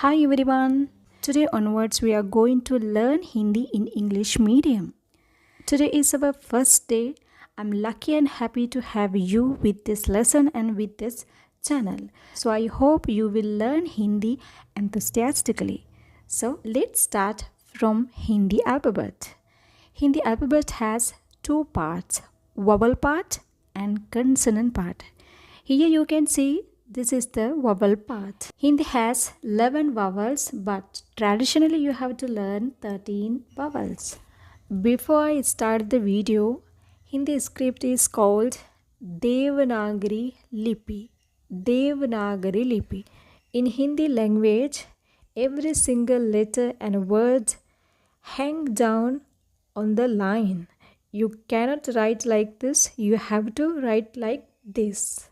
Hi everyone. Today onwards we are going to learn Hindi in English medium. Today is our first day. I'm lucky and happy to have you with this lesson and with this channel. So I hope you will learn Hindi enthusiastically. So let's start from Hindi alphabet. Hindi alphabet has two parts, vowel part and consonant part. Here you can see this is the vowel part. Hindi has 11 vowels, but traditionally you have to learn 13 vowels. Before I start the video, Hindi script is called Devanagari Lipi. Devanagari Lipi. In Hindi language, every single letter and word hang down on the line. You cannot write like this, you have to write like this.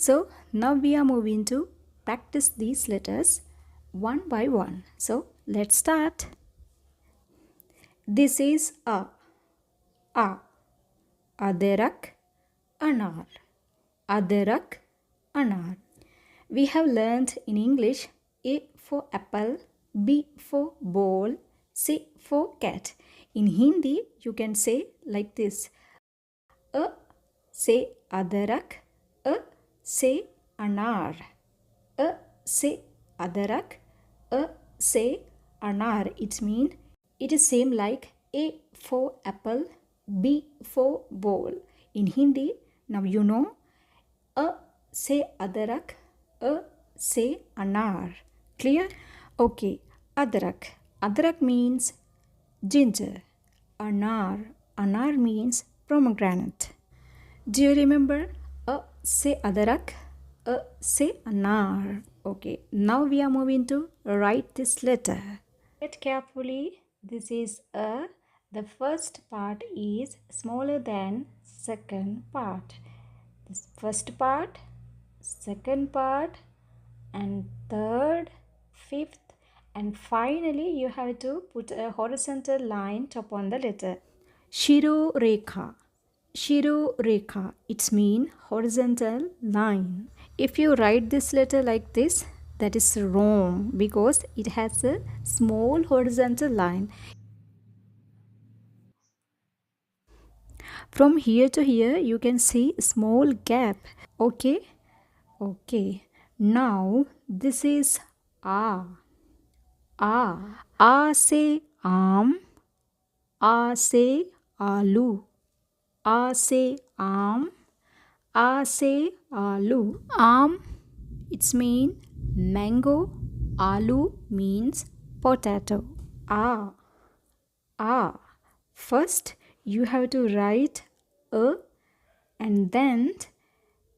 So now we are moving to practice these letters one by one. So let's start. This is a, Adarak, anar, Adarak, anar. We have learned in English A for apple, B for ball, C for cat. In Hindi you can say like this. A say adarak, a say anar, a say adarak, a say anar. It means it is same like A for apple, B for ball. In Hindi, now you know, a say adarak, a say anar. Clear? Okay, adarak. Adarak means ginger. Anar means pomegranate. Do you remember? A say adarak, a say anar. Okay, now we are moving to write this letter. Read carefully. This is a. The first part is smaller than second part. This first part, second part, and third, fifth, and finally you have to put a horizontal line top on the letter. Shiro Rekha. Shiro Rekha. It means horizontal line. If you write this letter like this, that is wrong because it has a small horizontal line. From here to here, you can see a small gap. Okay? Okay. Now, this is A. A. A say aam. A say aloo. A say aam. A say aloo. Aam, it's mean mango. Aloo means potato. A. A. First, you have to write a and then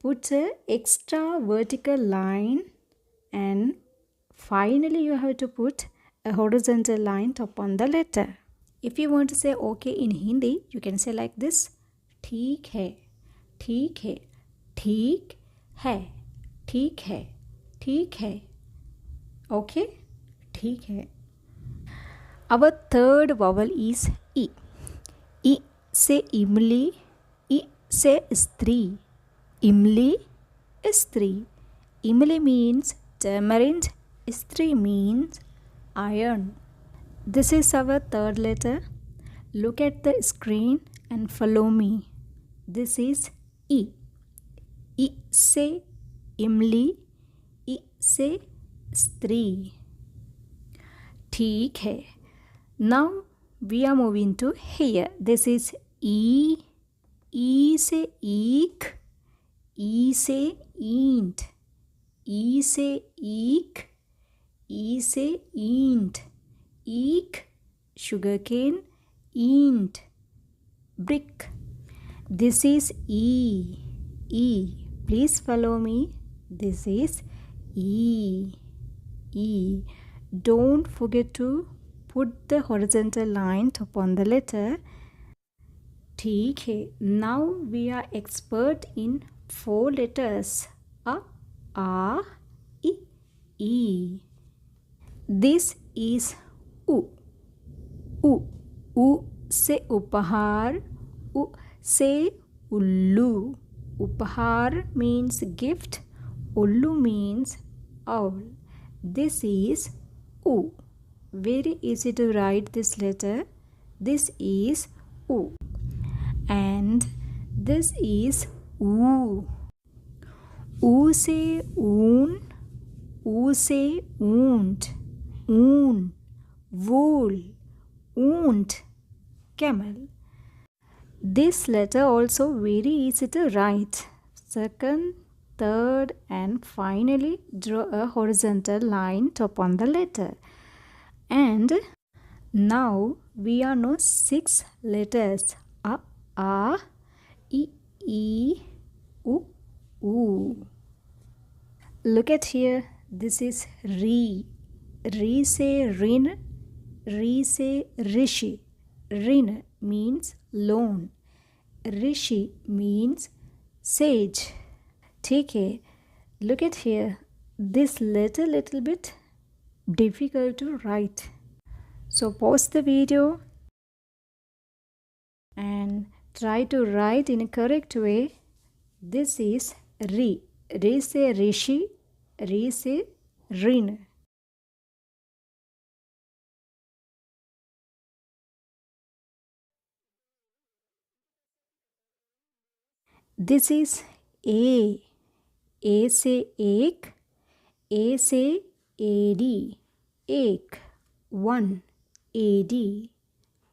put a extra vertical line, and finally you have to put a horizontal line top on the letter. If you want to say okay in Hindi, you can say like this. ठीक है, ठीक है, ठीक है, ठीक है, ठीक है. Okay? ठीक है. Our third vowel is E. E say imli, E say stri. Imli, stri. Imli means tamarind, stri means iron. This is our third letter. Look at the screen and follow me. This is E. E say imli, E say stri. ठीक है. Now we are moving to here. This is E. E say eek. E say eent. E say eek. E say eent. Eek, sugarcane. Eent, brick. This is E. E. Please follow me. This is E. E. Don't forget to put the horizontal line upon the letter. ठीक है. Now we are expert in 4 letters. A, I, E. This is U. U. U say upahar. U say ullu. Upahar means gift. Ullu means owl. This is U. Very easy to write this letter. This is U. And this is U. U say oon. U say oont. Oon. Wool. Oont. Camel. This letter also very easy to write. Second, third and finally draw a horizontal line top on the letter. And now we are know 6 letters. A, I, U, U. Look at here. This is Re. Re say Rin. Re say Rishi. Rin means lone. Rishi means sage. Okay, look at here. This letter little bit difficult to write. So pause the video and try to write in a correct way. This is Re. Re say Rishi. Re say Rin. This is A. A say Ek. A say AD. Ek. One. AD.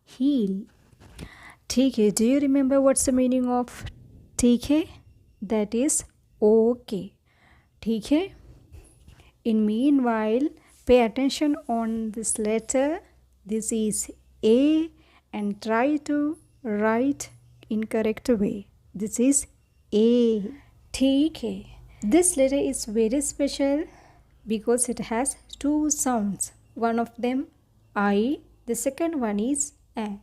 Heel. TK. Do you remember what's the meaning of TK? That is okay. TK. In meanwhile, pay attention on this letter. This is A and try to write in correct way. This is A. TK. This letter is very special because it has 2 sounds. One of them I, the second one is A.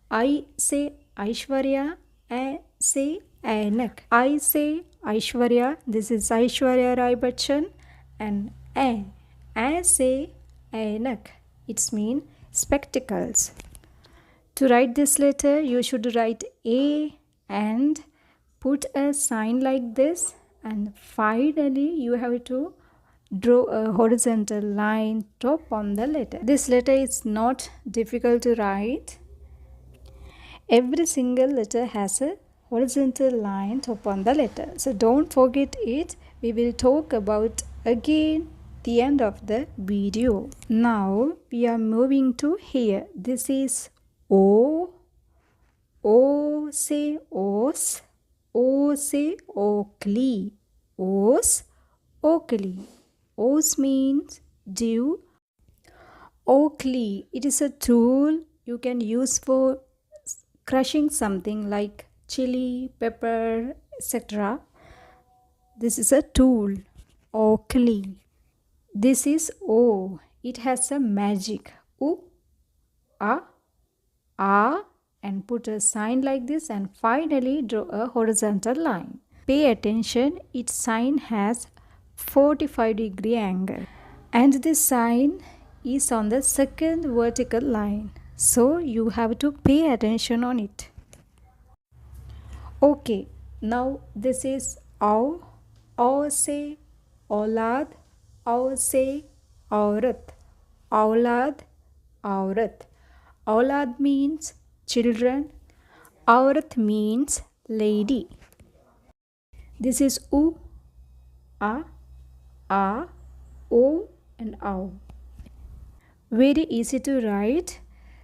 I say Aishwarya, A say Ainak. I say Aishwarya, this is Aishwarya Rai Bachchan, and A say Ainak. It's mean spectacles. To write this letter, you should write A and put a sign like this, and finally you have to draw a horizontal line top on the letter. This letter is not difficult to write. Every single letter has a horizontal line top on the letter. So don't forget it. We will talk about again the end of the video. Now we are moving to here. This is O. O say Os. O say Oakley. Os, Oakley. Os means dew. Oakley, it is a tool you can use for crushing something like chili, pepper, etc. This is a tool. Oakley. This is O. It has a magic. U, A, and put a sign like this and finally draw a horizontal line. Pay attention, its sign has 45-degree angle and this sign is on the second vertical line. So you have to pay attention on it. Okay, now this is Aw. Aw say Aulad. Aw say Aurat. Aulad, Aurat. Aulad means children. Aurat means lady. This is U, A, O and Ow. Very easy to write.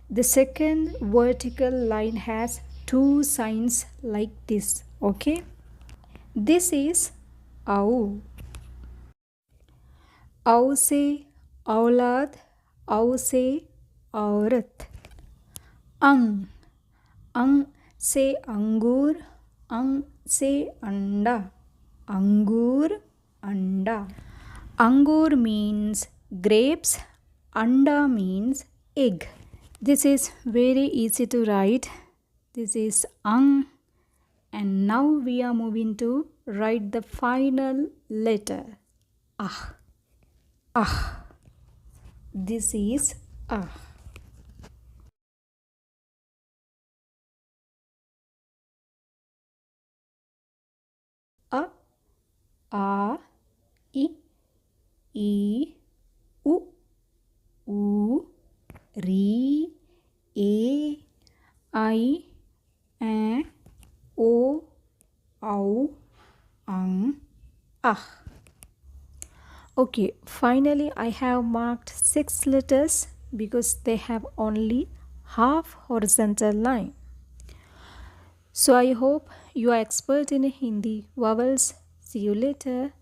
The second vertical line has 2 signs like this. Okay. This is Ow. Ow say Aulad. Ow say Aurat. Ang. Ang say Angur. Ang say Anda. Angur, Anda. Angur means grapes. Anda means egg. This is very easy to write. This is Ang. And now we are moving to write the final letter. Ah. Ah. This is Ah. A, I, E, U, U, Ri, E, I, A, O, Au, Ang, Ah. Okay, finally I have marked 6 letters because they have only half horizontal line. So I hope you are expert in Hindi vowels. See you later.